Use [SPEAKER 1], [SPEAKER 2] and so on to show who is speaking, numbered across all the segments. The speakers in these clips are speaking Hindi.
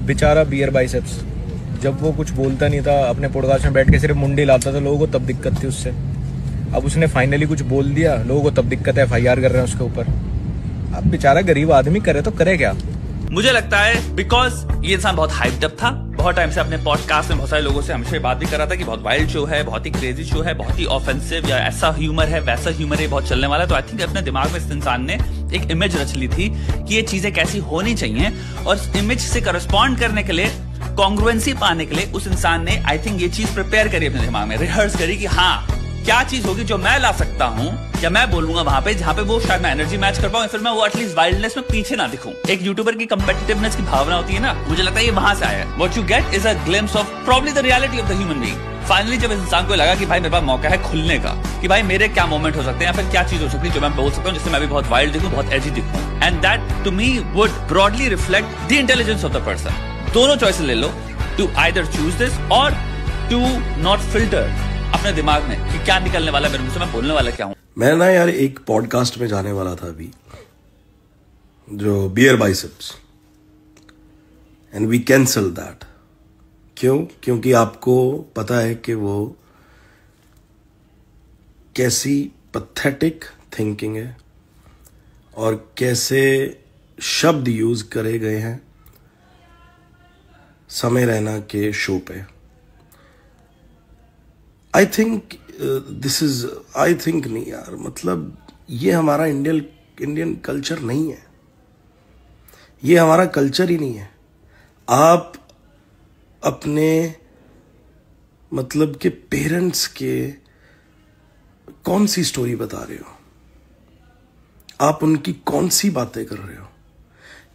[SPEAKER 1] बेचारा बियर बाइसेप्स, जब वो कुछ बोलता नहीं था, अपने पॉडकास्ट में बैठ के सिर्फ मुंडी लाता था, लोगों को तब दिक्कत थी उससे। अब उसने फाइनली कुछ बोल दिया, लोगों को तब दिक्कत है, FIR कर रहे हैं उसके ऊपर। अब बेचारा गरीब आदमी करे तो करे क्या।
[SPEAKER 2] मुझे लगता है बिकॉज ये इंसान बहुत हाइप्ड अप था, बहुत टाइम से अपने पॉडकास्ट में बहुत सारे लोगों से हमेशा ये बात भी कर रहा था कि बहुत वाइल्ड शो है, बहुत ही क्रेजी शो है, बहुत ही ऑफेंसिव, या ऐसा ह्यूमर है वैसा ह्यूमर है, बहुत चलने वाला है। तो आई थिंक अपने दिमाग में इस इंसान ने एक इमेज रच ली थी कि ये चीजें कैसी होनी चाहिए, और इस इमेज से करस्पॉन्ड करने के लिए, कॉन्ग्रुएंसी पाने के लिए उस इंसान ने आई थिंक ये चीज प्रिपेयर करी अपने दिमाग में, रिहर्स करी कि हाँ क्या चीज होगी जो मैं ला सकता हूँ या मैं बोलूंगा वहां पे जहां पे वो शायद मैं एनर्जी मैच कर पाऊं, फिर मैं वो एटलीस्ट वाइल्डनेस में पीछे ना दिखूं। एक यूट्यूबर की कंपेटिटिवनेस की भावना होती है ना, मुझे लगता है ये वहां से आया है। What you get is a glimpse of probably the reality of the human being. Finally जब इस इंसान को लगा कि भाई मेरे पास मौका है खुलने का, कि भाई मेरे क्या मोमेंट हो सकते हैं या फिर क्या चीज हो सकती है जो मैं बोल सकता हूँ जिससे मैं भी बहुत वाइल्ड दिखूं, बहुत एजी दिखूं, and that to me would broadly reflect the intelligence of the person. दोनों चॉइस ले लो, टू आइदर चूज दिस और टू नॉट फिल्टर अपने दिमाग में कि क्या निकलने वाला मेरे मुंह से, मैं बोलने वाला क्या हूं।
[SPEAKER 3] मैं ना यार एक पॉडकास्ट में जाने वाला था अभी, जो Beer Biceps, and we cancel that. क्यों? क्योंकि आपको पता है कि वो कैसी पैथेटिक थिंकिंग है और कैसे शब्द यूज करे गए हैं समय रैना के शो पे। आई थिंक नहीं यार, मतलब ये हमारा इंडियन कल्चर नहीं है, ये हमारा कल्चर ही नहीं है। आप अपने मतलब के पेरेंट्स के कौन सी स्टोरी बता रहे हो, आप उनकी कौन सी बातें कर रहे हो,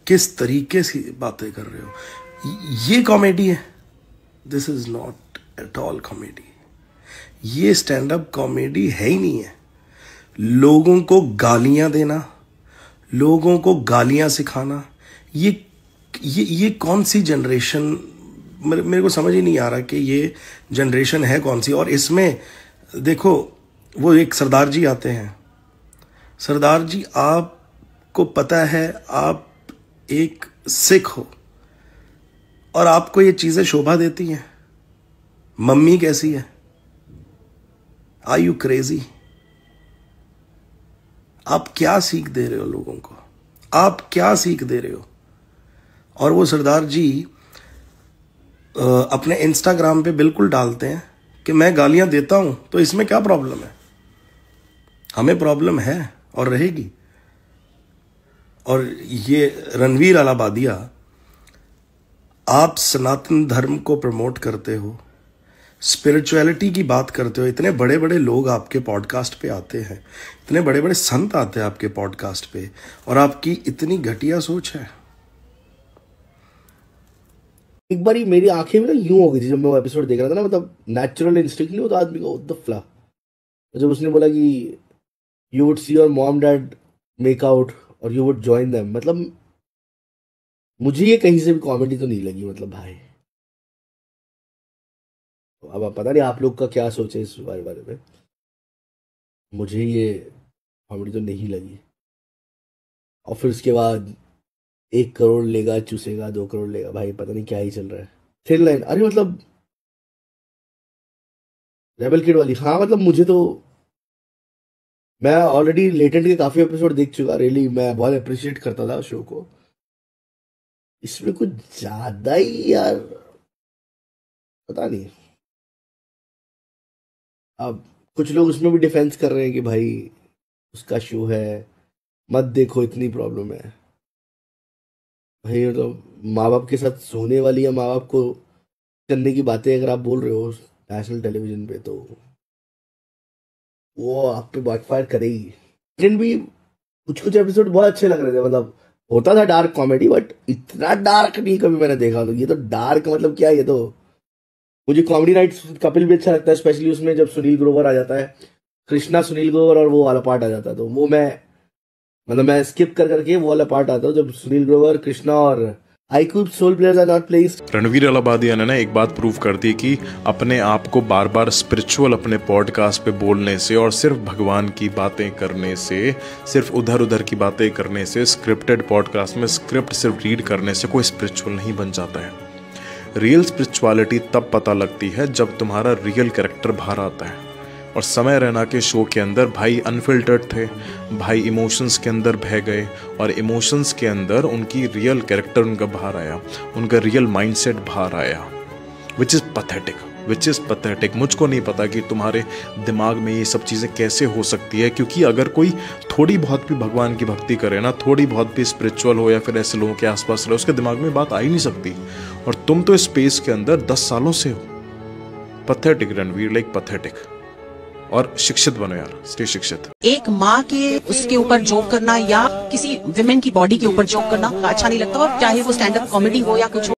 [SPEAKER 3] किस तरीके से बातें कर रहे हो, ये कॉमेडी है? This is not at all comedy. ये स्टैंड अप कॉमेडी है ही नहीं है। लोगों को गालियां देना, लोगों को गालियां सिखाना, ये कौन सी जनरेशन, मेरे को समझ ही नहीं आ रहा कि ये जनरेशन है कौन सी। और इसमें देखो, वो एक सरदार जी आते हैं। सरदार जी, आपको पता है आप एक सिख हो और आपको ये चीजें शोभा देती हैं। मम्मी कैसी है? Are you crazy? आप क्या सीख दे रहे हो लोगों को? आप क्या सीख दे रहे हो? और वो सरदार जी अपने इंस्टाग्राम पे बिल्कुल डालते हैं कि मैं गालियां देता हूं, तो इसमें क्या प्रॉब्लम है? हमें प्रॉब्लम है और रहेगी। और ये रणवीर अलाहाबादिया, आप सनातन धर्म को प्रमोट करते हो, स्पिरिचुअलिटी की बात करते हो, इतने बड़े बड़े लोग आपके पॉडकास्ट पे आते हैं, इतने बड़े बड़े संत आते हैं आपके पॉडकास्ट पे, और आपकी इतनी घटिया सोच है।
[SPEAKER 4] एक बार मेरी आंखें में ना यूं हो गई थी जब मैं वो एपिसोड देख रहा था ना, मतलब नेचुरल इंस्टिंक्ट नहीं होता आदमी को, द फ्ला। जब उसने बोला कि you would see your mom dad make out और यू वुड जॉइन देम, मतलब मुझे ये कहीं से भी कॉमेडी तो नहीं लगी, मतलब भाई। अब पता नहीं आप लोग का क्या सोचे इस बारे में, मुझे ये कॉमेडी तो नहीं लगी। और फिर उसके बाद 1 करोड़ लेगा चूसेगा, 2 करोड़ लेगा, भाई पता नहीं क्या ही चल रहा है। थिन लाइन, अरे मतलब रेबल किड वाली, हाँ मतलब मुझे तो, मैं ऑलरेडी लेटेंट के काफी एपिसोड देख चुका, रियली मैं बहुत अप्रिशिएट करता था शो को। इसमें कुछ ज्यादा ही यार, पता नहीं। अब कुछ लोग उसमें भी डिफेंस कर रहे हैं कि भाई उसका शो है, मत देखो, इतनी प्रॉब्लम है। भाई मतलब माँ बाप के साथ सोने वाली या माँ बाप को करने की बातें अगर आप बोल रहे हो नेशनल टेलीविजन पे, तो वो आप पे बैकफायर करेगी। लेकिन भी कुछ एपिसोड बहुत अच्छे लग रहे थे, मतलब होता था डार्क कॉमेडी, बट इतना डार्क नहीं कभी मैंने देखा। तो ये तो डार्क मतलब क्या है, ये तो मुझे कॉमेडी नाइट्स कपिल भी अच्छा लगता है, स्पेशली उसमें जब सुनील ग्रोवर आ जाता है, कृष्णा सुनील ग्रोवर और वो वाला पार्ट आ जाता है, तो वो मैं स्किप कर करके वो वाला पार्ट आता हूँ जब सुनील ग्रोवर, कृष्णा और IQ soul players are not placed.
[SPEAKER 5] Ranveer Allahbadia ने ना एक बात प्रूव कर दी कि अपने आप को बार बार स्पिरिचुअल अपने पॉडकास्ट पे बोलने से और सिर्फ भगवान की बातें करने से, सिर्फ उधर उधर की बातें करने से, स्क्रिप्टेड पॉडकास्ट में स्क्रिप्ट सिर्फ रीड करने से कोई स्पिरिचुअल नहीं बन जाता है। रियल स्पिरिचुअलिटी तब पता लगती है जब तुम्हारा रियल कैरेक्टर बाहर आता है। और समय रैना के शो के अंदर भाई अनफिल्टर्ड थे, भाई इमोशंस के अंदर बह गए और इमोशंस के अंदर उनकी रियल कैरेक्टर उनका बाहर आया, उनका रियल माइंडसेट बाहर आया, विच इज़ पथेटिक। मुझको नहीं पता कि तुम्हारे दिमाग में ये सब चीज़ें कैसे हो सकती है, क्योंकि अगर कोई थोड़ी बहुत भी भगवान की भक्ति करे ना, थोड़ी बहुत भी स्पिरिचुअल हो या फिर ऐसे लोगों के आसपास रहे, उसके दिमाग में बात आ ही नहीं सकती। और तुम तो स्पेस के अंदर 10 सालों से हो। Pathetic Ranveer, like pathetic. और शिक्षित बनो यार, स्टे शिक्षित।
[SPEAKER 6] एक माँ के उसके ऊपर जोक करना या किसी विमेन की बॉडी के ऊपर जोक करना अच्छा नहीं लगता, और चाहे वो स्टैंड अप कॉमेडी हो या कुछ हो।